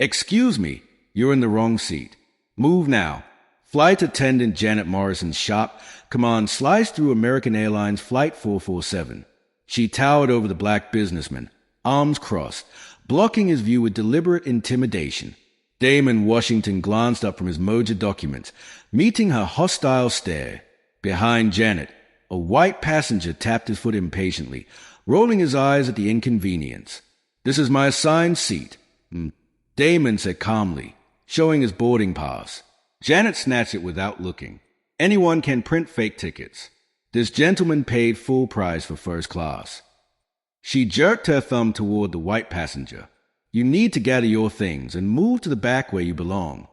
Excuse me, you're in the wrong seat. Move now. Flight attendant Janet Morrison's sharp command sliced through American Airlines Flight 447. She towered over the black businessman, arms crossed, blocking his view with deliberate intimidation. Damon Washington glanced up from his Moja documents, meeting her hostile stare. Behind Janet, a white passenger tapped his foot impatiently, rolling his eyes at the inconvenience. "This is my assigned seat," Damon said calmly, showing his boarding pass. Janet snatched it without looking. "Anyone can print fake tickets. This gentleman paid full price for first class." She jerked her thumb toward the white passenger. "You need to gather your things and move to the back where you belong."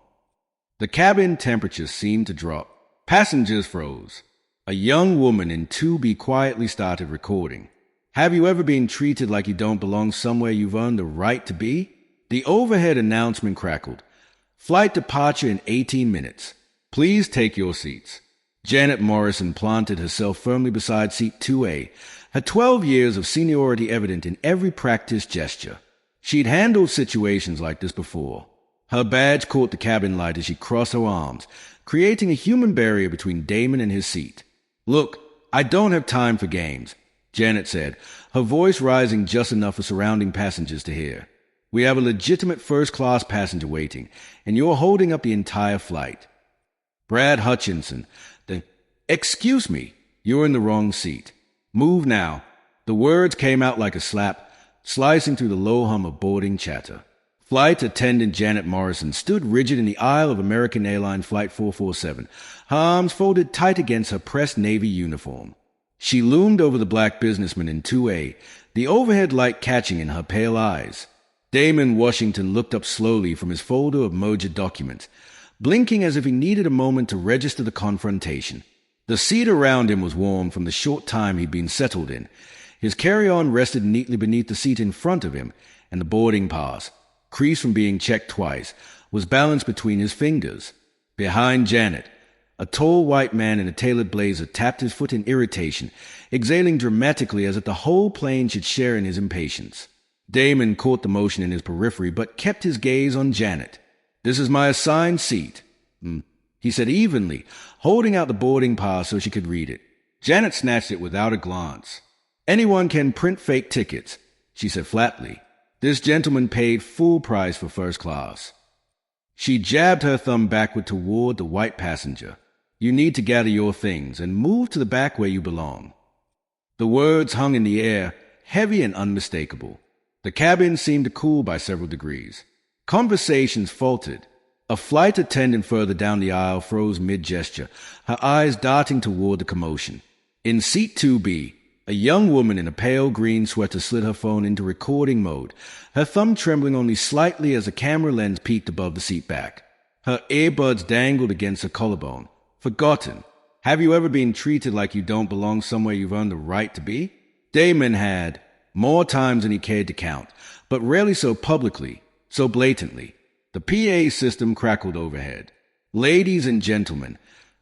The cabin temperature seemed to drop. Passengers froze. A young woman in 2B quietly started recording. "Have you ever been treated like you don't belong somewhere you've earned the right to be?" The overhead announcement crackled. "Flight departure in 18 minutes. Please take your seats." Janet Morrison planted herself firmly beside seat 2A, her 12 years of seniority evident in every practiced gesture. She'd handled situations like this before. Her badge caught the cabin light as she crossed her arms, creating a human barrier between Damon and his seat. "Look, I don't have time for games," Janet said, her voice rising just enough for surrounding passengers to hear. "We have a legitimate first-class passenger waiting, and you're holding up the entire flight." Brad Hutchinson, "Excuse me, you're in the wrong seat. Move now." The words came out like a slap, slicing through the low hum of boarding chatter. Flight attendant Janet Morrison stood rigid in the aisle of American Airlines Flight 447, her arms folded tight against her pressed Navy uniform. She loomed over the black businessman in 2A, the overhead light catching in her pale eyes. Damon Washington looked up slowly from his folder of Moja documents, blinking as if he needed a moment to register the confrontation. The seat around him was warm from the short time he'd been settled in. His carry-on rested neatly beneath the seat in front of him, and the boarding pass, creased from being checked twice, was balanced between his fingers. Behind Janet, a tall white man in a tailored blazer tapped his foot in irritation, exhaling dramatically as if the whole plane should share in his impatience. Damon caught the motion in his periphery, but kept his gaze on Janet. "This is my assigned seat," he said evenly, holding out the boarding pass so she could read it. Janet snatched it without a glance. "Anyone can print fake tickets," she said flatly. "This gentleman paid full price for first class." She jabbed her thumb backward toward the white passenger. "You need to gather your things and move to the back where you belong." The words hung in the air, heavy and unmistakable. The cabin seemed to cool by several degrees. Conversations faltered. A flight attendant further down the aisle froze mid-gesture, her eyes darting toward the commotion. In seat 2B, a young woman in a pale green sweater slid her phone into recording mode, her thumb trembling only slightly as a camera lens peeked above the seat back. Her earbuds dangled against her collarbone. "Forgotten. Have you ever been treated like you don't belong somewhere you've earned the right to be?" Damon had, more times than he cared to count, but rarely so publicly, so blatantly. The PA system crackled overhead. "Ladies and gentlemen,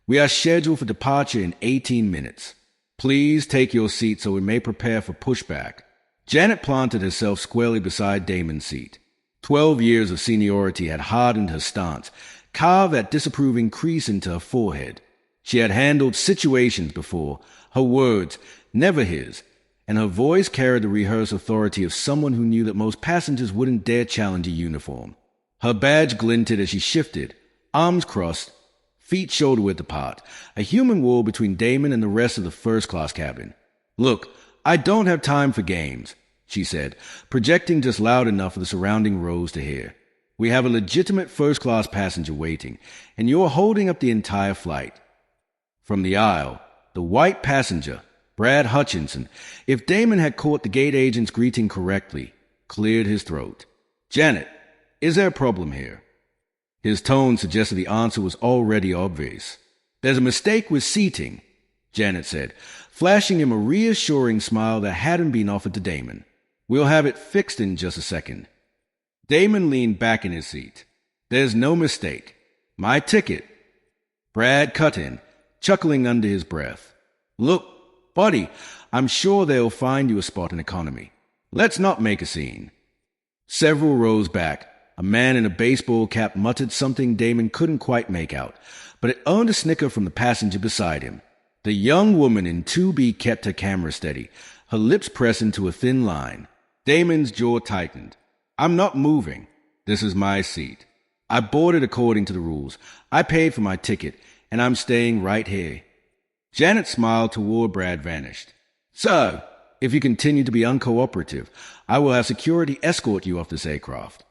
we are scheduled for departure in 18 minutes. Please take your seat so we may prepare for pushback." Janet planted herself squarely beside Damon's seat. 12 years of seniority had hardened her stance, carved that disapproving crease into her forehead. She had handled situations before, her words, never his, and her voice carried the rehearsed authority of someone who knew that most passengers wouldn't dare challenge a uniform. Her badge glinted as she shifted, arms crossed, feet shoulder-width apart, a human wall between Damon and the rest of the first-class cabin. "Look, I don't have time for games," she said, projecting just loud enough for the surrounding rows to hear. "We have a legitimate first-class passenger waiting, and you're holding up the entire flight." From the aisle, the white passenger, Brad Hutchinson, if Damon had caught the gate agent's greeting correctly, cleared his throat. "Janet, is there a problem here?" His tone suggested the answer was already obvious. "There's a mistake with seating," Janet said, flashing him a reassuring smile that hadn't been offered to Damon. "We'll have it fixed in just a second." Damon leaned back in his seat. "There's no mistake. My ticket." Brad cut in, chuckling under his breath. "Look, buddy, I'm sure they'll find you a spot in economy. Let's not make a scene." Several rows back, A man in a baseball cap muttered something Damon couldn't quite make out, but it earned a snicker from the passenger beside him. The young woman in 2B kept her camera steady, her lips pressed into a thin line. Damon's jaw tightened. I'm not moving. This is my seat. I boarded according to the rules. I paid for my ticket, and I'm staying right here. Janet smiled toward Brad vanished. Sir, if you continue to be uncooperative, I will have security escort you off this aircraft.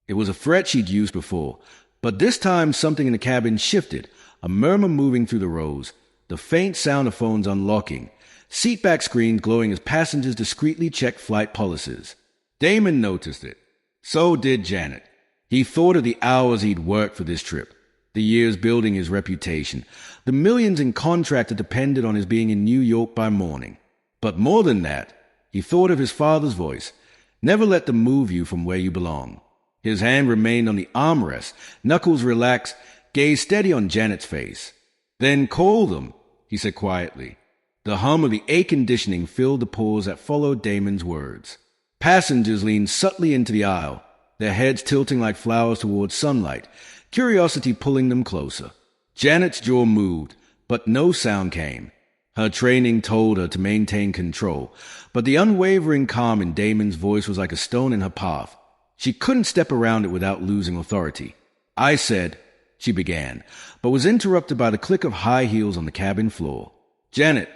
It was a threat she'd used before, but this time something in the cabin shifted, a murmur moving through the rows, the faint sound of phones unlocking, seatback screens glowing as passengers discreetly checked flight policies. Damon noticed it. So did Janet. He thought of the hours he'd worked for this trip, the years building his reputation, the millions in contract that depended on his being in New York by morning. But more than that, he thought of his father's voice. Never let them move you from where you belong. His hand remained on the armrest, knuckles relaxed, gaze steady on Janet's face. Then call them, he said quietly. The hum of the air conditioning filled the pause that followed Damon's words. Passengers leaned subtly into the aisle, their heads tilting like flowers towards sunlight, curiosity pulling them closer. Janet's jaw moved, but no sound came. Her training told her to maintain control, but the unwavering calm in Damon's voice was like a stone in her path. She couldn't step around it without losing authority. I said, she began, but was interrupted by the click of high heels on the cabin floor. Janet,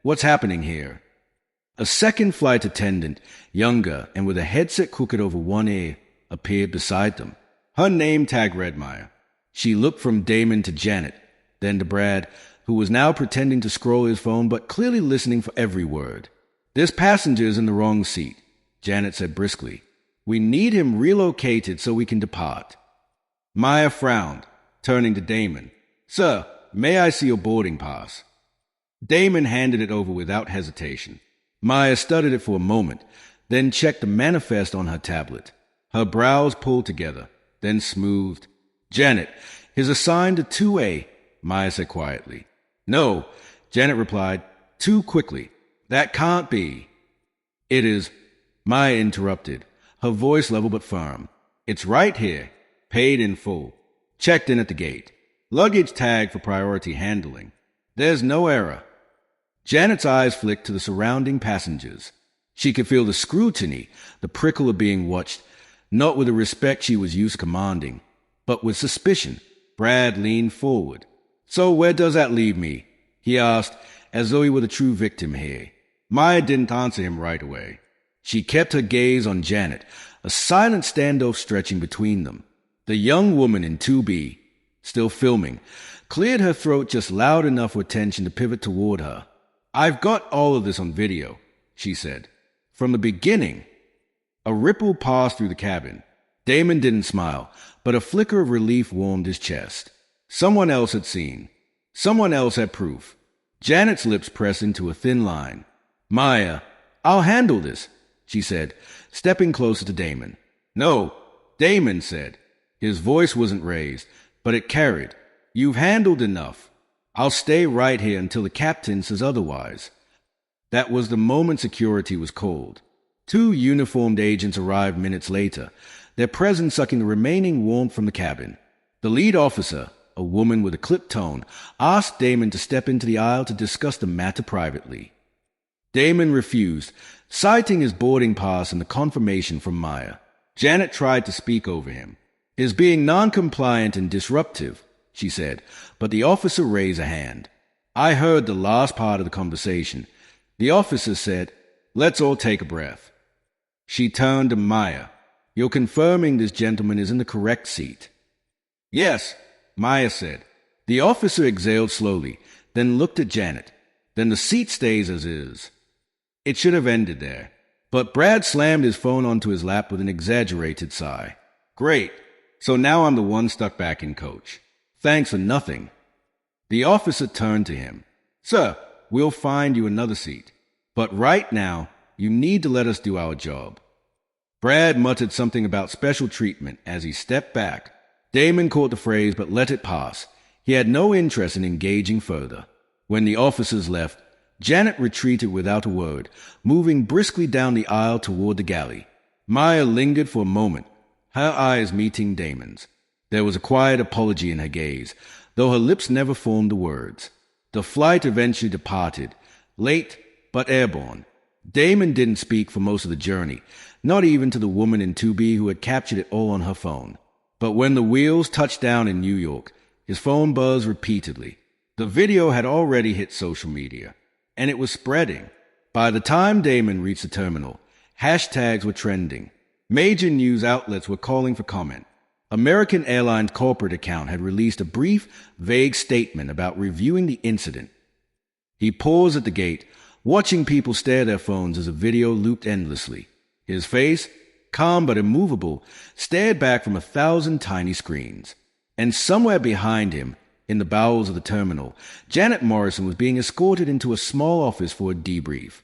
what's happening here? A second flight attendant, younger and with a headset crooked over one ear, appeared beside them. Her name tag read Maya. She looked from Damon to Janet, then to Brad, who was now pretending to scroll his phone but clearly listening for every word. This passenger is in the wrong seat, Janet said briskly. We need him relocated so we can depart. Maya frowned, turning to Damon. Sir, may I see your boarding pass? Damon handed it over without hesitation. Maya studied it for a moment, then checked the manifest on her tablet. Her brows pulled together, then smoothed. Janet is assigned to 2A, Maya said quietly. No, Janet replied, too quickly. That can't be. It is, Maya interrupted, her voice level but firm. It's right here, paid in full, checked in at the gate. Luggage tag for priority handling. There's no error. Janet's eyes flicked to the surrounding passengers. She could feel the scrutiny, the prickle of being watched, not with the respect she was used to commanding, but with suspicion. Brad leaned forward. So where does that leave me? He asked, as though he were the true victim here. Maya didn't answer him right away. She kept her gaze on Janet, a silent standoff stretching between them. The young woman in 2B, still filming, cleared her throat just loud enough for attention to pivot toward her. I've got all of this on video, she said. From the beginning. A ripple passed through the cabin. Damon didn't smile, but a flicker of relief warmed his chest. Someone else had seen. Someone else had proof. Janet's lips pressed into a thin line. Maya, I'll handle this, she said, stepping closer to Damon. No, Damon said. His voice wasn't raised, but it carried. You've handled enough. I'll stay right here until the captain says otherwise. That was the moment security was called. 2 uniformed agents arrived minutes later, their presence sucking the remaining warmth from the cabin. The lead officer, a woman with a clipped tone, asked Damon to step into the aisle to discuss the matter privately. Damon refused, citing his boarding pass and the confirmation from Maya. Janet tried to speak over him. His being non-compliant and disruptive, she said, but the officer raised a hand. I heard the last part of the conversation. The officer said, let's all take a breath. She turned to Maya. You're confirming this gentleman is in the correct seat? Yes, Maya said. The officer exhaled slowly, then looked at Janet. Then the seat stays as is. It should have ended there. But Brad slammed his phone onto his lap with an exaggerated sigh. Great. So now I'm the one stuck back in coach. Thanks for nothing. The officer turned to him. Sir, we'll find you another seat. But right now, you need to let us do our job. Brad muttered something about special treatment as he stepped back. Damon caught the phrase but let it pass. He had no interest in engaging further. When the officers left, Janet retreated without a word, moving briskly down the aisle toward the galley. Maya lingered for a moment, her eyes meeting Damon's. There was a quiet apology in her gaze, though her lips never formed the words. The flight eventually departed, late but airborne. Damon didn't speak for most of the journey, not even to the woman in 2B who had captured it all on her phone. But when the wheels touched down in New York, his phone buzzed repeatedly. The video had already hit social media, and it was spreading. By the time Damon reached the terminal, hashtags were trending. Major news outlets were calling for comment. American Airlines corporate account had released a brief, vague statement about reviewing the incident. He paused at the gate, watching people stare at their phones as the video looped endlessly. His face, calm but immovable, stared back from 1,000 tiny screens. And somewhere behind him, in the bowels of the terminal, Janet Morrison was being escorted into a small office for a debrief.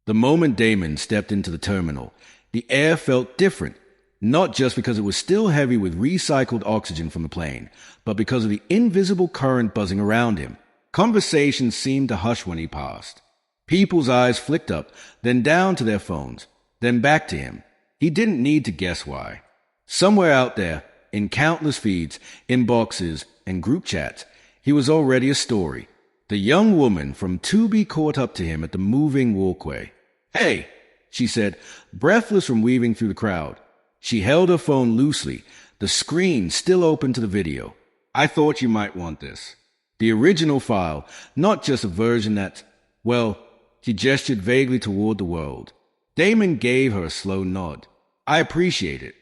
The moment Damon stepped into the terminal, the air felt different, not just because it was still heavy with recycled oxygen from the plane, but because of the invisible current buzzing around him. Conversations seemed to hush when he passed. People's eyes flicked up, then down to their phones, then back to him. He didn't need to guess why. Somewhere out there, in countless feeds, inboxes, and group chats, he was already a story. The young woman from 2B caught up to him at the moving walkway. "Hey," she said, breathless from weaving through the crowd. She held her phone loosely, the screen still open to the video. "I thought you might want this." The original file, not just a version that, well, she gestured vaguely toward the world. Damon gave her a slow nod. "I appreciate it."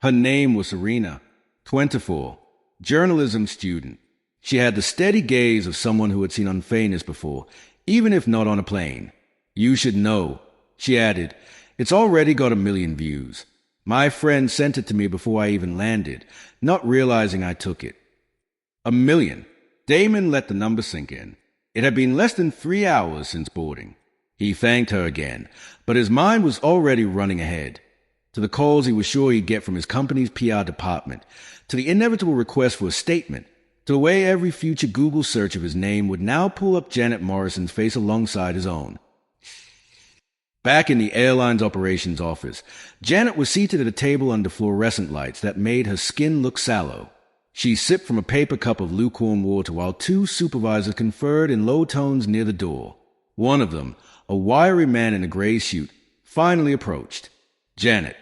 Her name was Serena, 24, journalism student. She had the steady gaze of someone who had seen unfairness before, even if not on a plane. "You should know," she added. "It's already got 1,000,000 views. My friend sent it to me before I even landed, not realizing I took it." 1,000,000. Damon let the number sink in. It had been less than 3 hours since boarding. He thanked her again, but his mind was already running ahead. To the calls he was sure he'd get from his company's PR department, to the inevitable request for a statement, to the way every future Google search of his name would now pull up Janet Morrison's face alongside his own. Back in the airline's operations office, Janet was seated at a table under fluorescent lights that made her skin look sallow. She sipped from a paper cup of lukewarm water while 2 supervisors conferred in low tones near the door. One of them, a wiry man in a gray suit, finally approached. "Janet,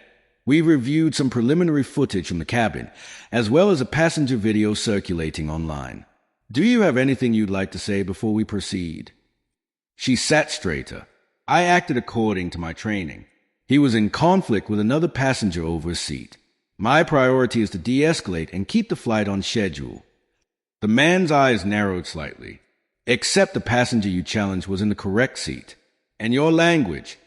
we've reviewed some preliminary footage from the cabin, as well as a passenger video circulating online. Do you have anything you'd like to say before we proceed?" She sat straighter. "I acted according to my training. He was in conflict with another passenger over his seat. My priority is to de-escalate and keep the flight on schedule." The man's eyes narrowed slightly. "Except the passenger you challenged was in the correct seat. And your language."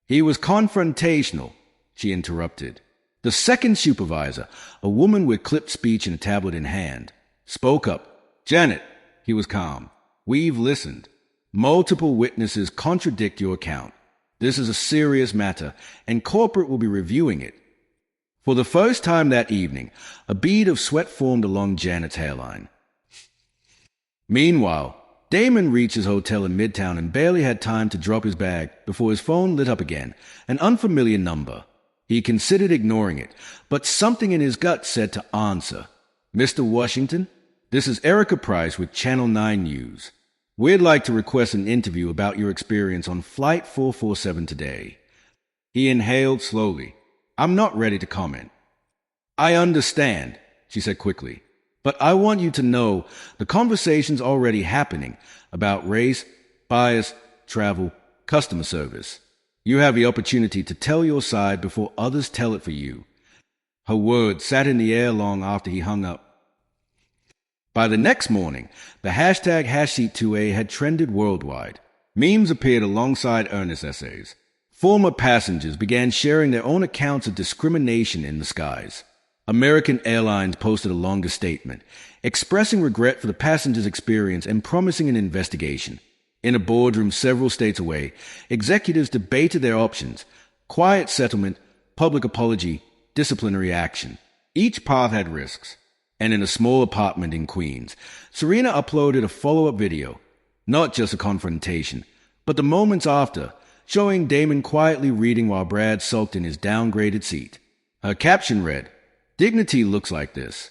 "He was confrontational," she interrupted. The second supervisor, a woman with clipped speech and a tablet in hand, spoke up. "Janet," he was calm, "we've listened. Multiple witnesses contradict your account. This is a serious matter, and corporate will be reviewing it." For the first time that evening, a bead of sweat formed along Janet's hairline. Meanwhile, Damon reached his hotel in Midtown and barely had time to drop his bag before his phone lit up again, an unfamiliar number. He considered ignoring it, but something in his gut said to answer. "Mr. Washington, this is Erica Price with Channel 9 News. We'd like to request an interview about your experience on Flight 447 today." He inhaled slowly. "I'm not ready to comment." "I understand," she said quickly. "But I want you to know the conversation's already happening about race, bias, travel, customer service. You have the opportunity to tell your side before others tell it for you." Her words sat in the air long after he hung up. By the next morning, the hashtag #HashSeat2A had trended worldwide. Memes appeared alongside earnest essays. Former passengers began sharing their own accounts of discrimination in the skies. American Airlines posted a longer statement, expressing regret for the passengers' experience and promising an investigation. In a boardroom several states away, executives debated their options: quiet settlement, public apology, disciplinary action. Each path had risks. And in a small apartment in Queens, Serena uploaded a follow-up video, not just a confrontation, but the moments after, showing Damon quietly reading while Brad sulked in his downgraded seat. Her caption read, "Dignity looks like this."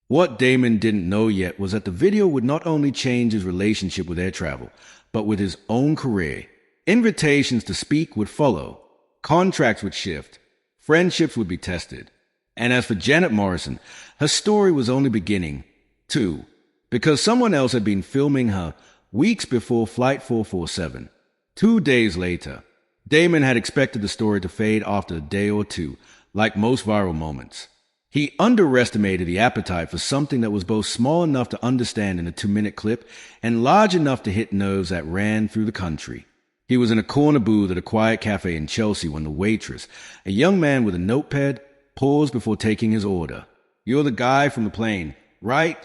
What Damon didn't know yet was that the video would not only change his relationship with air travel, but with his own career. Invitations to speak would follow. Contracts would shift. Friendships would be tested. And as for Janet Morrison, her story was only beginning, too, because someone else had been filming her weeks before Flight 447. 2 days later, Damon had expected the story to fade after a day or two, like most viral moments. He underestimated the appetite for something that was both small enough to understand in a 2-minute clip and large enough to hit nerves that ran through the country. He was in a corner booth at a quiet cafe in Chelsea when the waitress, a young man with a notepad, paused before taking his order. "You're the guy from the plane, right?"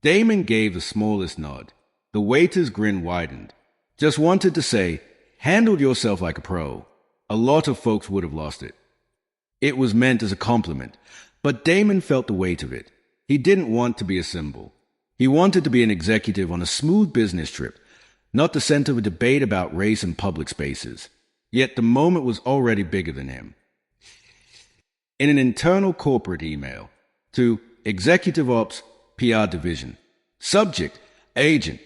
Damon gave the smallest nod. The waiter's grin widened. "Just wanted to say, handled yourself like a pro." A lot of folks would have lost it. It was meant as a compliment, but Damon felt the weight of it. He didn't want to be a symbol. He wanted to be an executive on a smooth business trip, not the center of a debate about race in public spaces. Yet the moment was already bigger than him. In an internal corporate email to Executive Ops PR Division, subject, agent,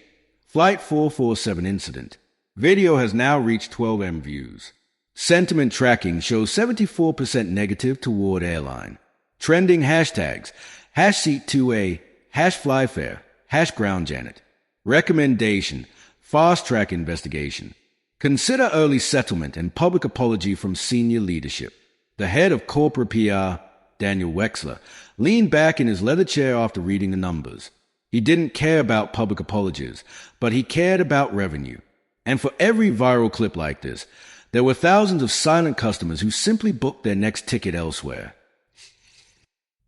Flight 447 incident. Video has now reached 12M views. Sentiment tracking shows 74% negative toward airline. Trending hashtags, #seat2a, #flyfair, #groundjanet. Recommendation, fast-track investigation. Consider early settlement and public apology from senior leadership. The head of corporate PR, Daniel Wexler, leaned back in his leather chair after reading the numbers. He didn't care about public apologies, but he cared about revenue. And for every viral clip like this, there were thousands of silent customers who simply booked their next ticket elsewhere.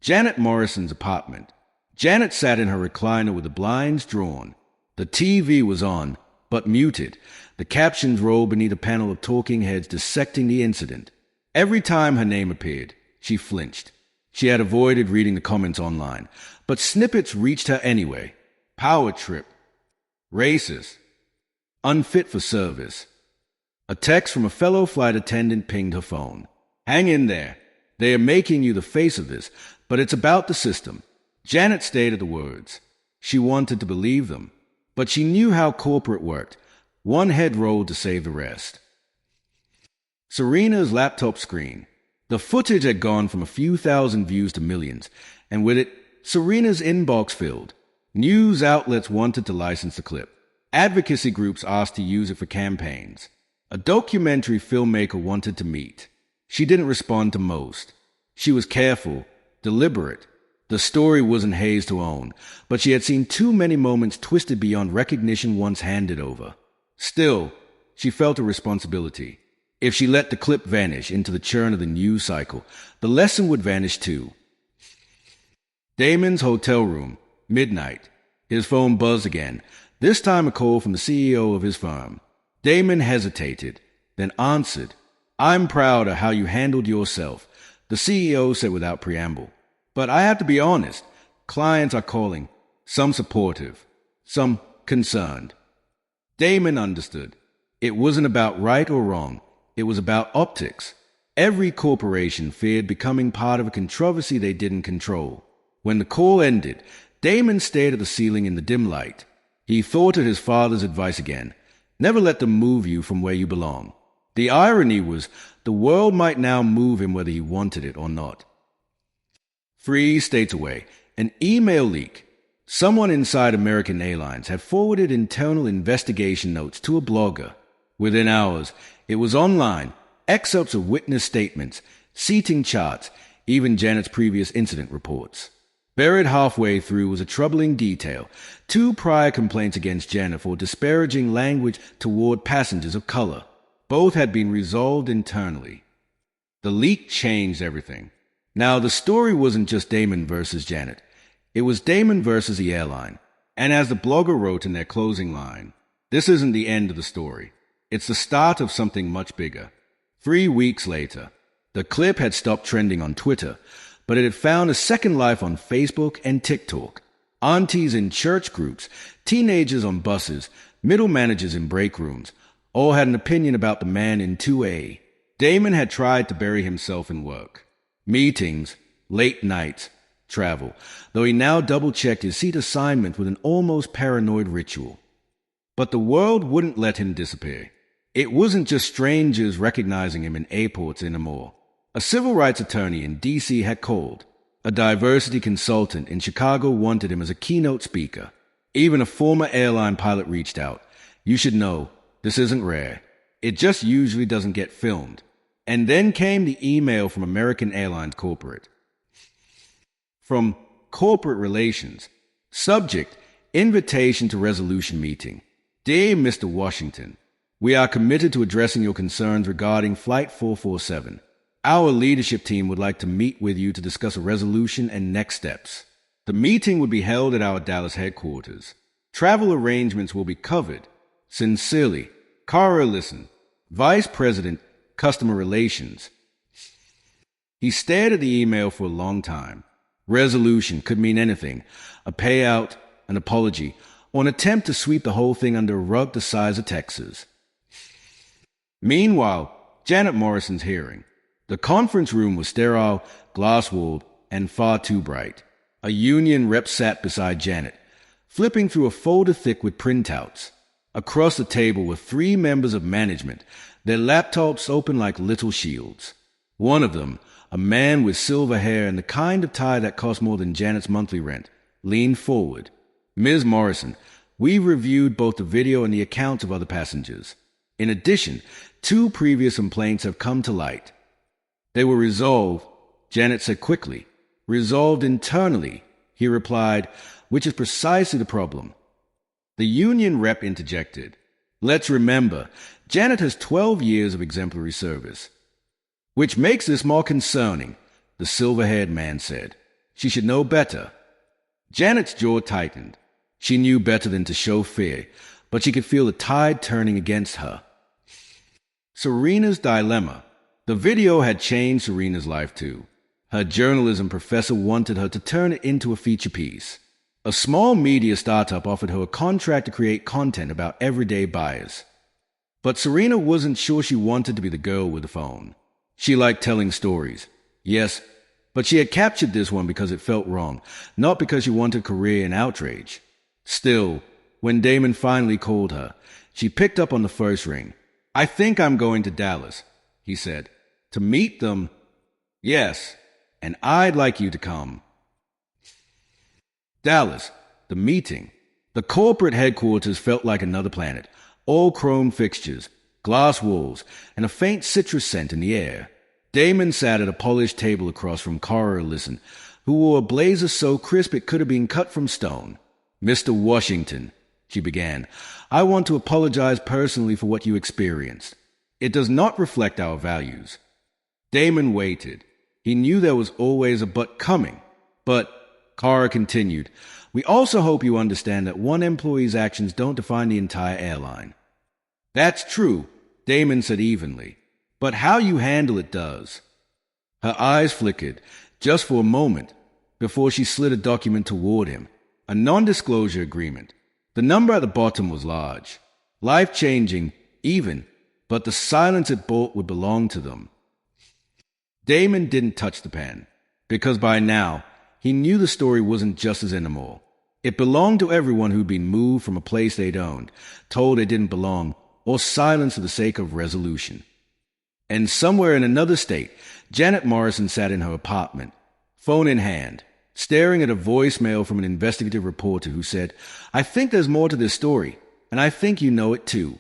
Janet Morrison's apartment. Janet sat in her recliner with the blinds drawn. The TV was on, but muted. The captions rolled beneath a panel of talking heads dissecting the incident. Every time her name appeared, she flinched. She had avoided reading the comments online, but snippets reached her anyway. Power trip. Racist. Unfit for service. A text from a fellow flight attendant pinged her phone. "Hang in there. They are making you the face of this, but it's about the system." Janet stated the words. She wanted to believe them, but she knew how corporate worked. One head rolled to save the rest. Serena's laptop screen. The footage had gone from a few thousand views to millions, and with it, Serena's inbox filled. News outlets wanted to license the clip. Advocacy groups asked to use it for campaigns. A documentary filmmaker wanted to meet. She didn't respond to most. She was careful, deliberate. The story wasn't Hayes to own, but she had seen too many moments twisted beyond recognition once handed over. Still, she felt a responsibility. If she let the clip vanish into the churn of the news cycle, the lesson would vanish too. Damon's hotel room, midnight. His phone buzzed again, this time a call from the CEO of his firm. Damon hesitated, then answered. "I'm proud of how you handled yourself," the CEO said without preamble. "But I have to be honest. Clients are calling. Some supportive, some concerned." Damon understood. It wasn't about right or wrong. It was about optics. Every corporation feared becoming part of a controversy they didn't control. When the call ended, Damon stared at the ceiling in the dim light. He thought of his father's advice again. Never let them move you from where you belong. The irony was, the world might now move him whether he wanted it or not. 3 states away, an email leak. Someone inside American Airlines had forwarded internal investigation notes to a blogger. Within hours, it was online, excerpts of witness statements, seating charts, even Janet's previous incident reports. Buried halfway through was a troubling detail. 2 prior complaints against Janet for disparaging language toward passengers of color. Both had been resolved internally. The leak changed everything. Now, the story wasn't just Damon versus Janet. It was Damon versus the airline. And as the blogger wrote in their closing line, this isn't the end of the story. It's the start of something much bigger. 3 weeks later, the clip had stopped trending on Twitter, but it had found a second life on Facebook and TikTok. Aunties in church groups, teenagers on buses, middle managers in break rooms, all had an opinion about the man in 2A. Damon had tried to bury himself in work. Meetings, late nights, travel, though he now double-checked his seat assignment with an almost paranoid ritual. But the world wouldn't let him disappear. It wasn't just strangers recognizing him in airports anymore. A civil rights attorney in D.C. had called. A diversity consultant in Chicago wanted him as a keynote speaker. Even a former airline pilot reached out. You should know, this isn't rare. It just usually doesn't get filmed. And then came the email from American Airlines Corporate. From Corporate Relations. Subject, Invitation to Resolution Meeting. Dear Mr. Washington, we are committed to addressing your concerns regarding Flight 447. Our leadership team would like to meet with you to discuss a resolution and next steps. The meeting would be held at our Dallas headquarters. Travel arrangements will be covered. Sincerely, Cara Listen, Vice President, Customer Relations. He stared at the email for a long time. Resolution could mean anything. A payout, an apology, or an attempt to sweep the whole thing under a rug the size of Texas. Meanwhile, Janet Morrison's hearing. The conference room was sterile, glass-walled, and far too bright. A union rep sat beside Janet, flipping through a folder thick with printouts. Across the table were 3 members of management, their laptops open like little shields. One of them, a man with silver hair and the kind of tie that cost more than Janet's monthly rent, leaned forward. Ms. Morrison, we've reviewed both the video and the accounts of other passengers. In addition, 2 previous complaints have come to light. They were resolved, Janet said quickly. Resolved internally, he replied, which is precisely the problem. The union rep interjected. Let's remember, Janet has 12 years of exemplary service. Which makes this more concerning, the silver-haired man said. She should know better. Janet's jaw tightened. She knew better than to show fear, but she could feel the tide turning against her. Serena's dilemma. The video had changed Serena's life too. Her journalism professor wanted her to turn it into a feature piece. A small media startup offered her a contract to create content about everyday buyers. But Serena wasn't sure she wanted to be the girl with the phone. She liked telling stories. Yes, but she had captured this one because it felt wrong, not because she wanted a career in outrage. Still, when Damon finally called her, she picked up on the first ring. I think I'm going to Dallas, he said. To meet them? Yes, and I'd like you to come. Dallas, the meeting. The corporate headquarters felt like another planet. All chrome fixtures, glass walls, and a faint citrus scent in the air. Damon sat at a polished table across from Cara Listen, who wore a blazer so crisp it could have been cut from stone. Mr. Washington, she began, I want to apologize personally for what you experienced. It does not reflect our values. Damon waited. He knew there was always a but coming. But, Cara continued, we also hope you understand that one employee's actions don't define the entire airline. That's true, Damon said evenly. But how you handle it does. Her eyes flickered, just for a moment, before she slid a document toward him. A non-disclosure agreement. The number at the bottom was large. Life-changing, even, but the silence it brought would belong to them. Damon didn't touch the pen, because by now, he knew the story wasn't just his anymore. It belonged to everyone who'd been moved from a place they'd owned, told they didn't belong, or silenced for the sake of resolution. And somewhere in another state, Janet Morrison sat in her apartment, phone in hand, staring at a voicemail from an investigative reporter who said, I think there's more to this story, and I think you know it too.